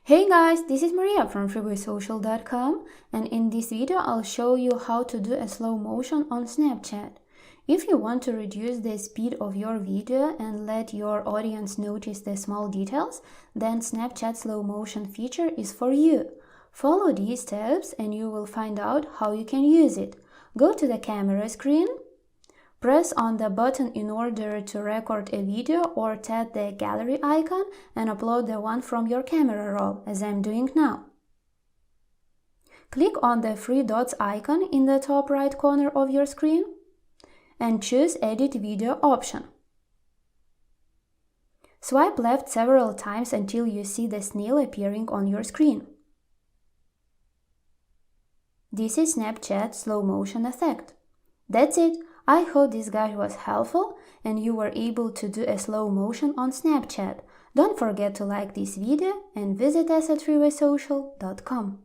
Hey guys, this is Maria from freewaysocial.com, and in this video I'll show you how to do a slow motion on Snapchat. If you want to reduce the speed of your video and let your audience notice the small details, then Snapchat slow motion feature is for you. Follow these steps and you will find out how you can use it. Go to the camera screen. Press on the button in order to record a video or tap the gallery icon and upload the one from your camera roll, as I'm doing now. Click on the three dots icon in the top right corner of your screen and choose Edit Video option. Swipe left several times until you see the snail appearing on your screen. This is Snapchat slow motion effect. That's it. I hope this guide was helpful and you were able to do a slow motion on Snapchat. Don't forget to like this video and visit us at freewaysocial.com.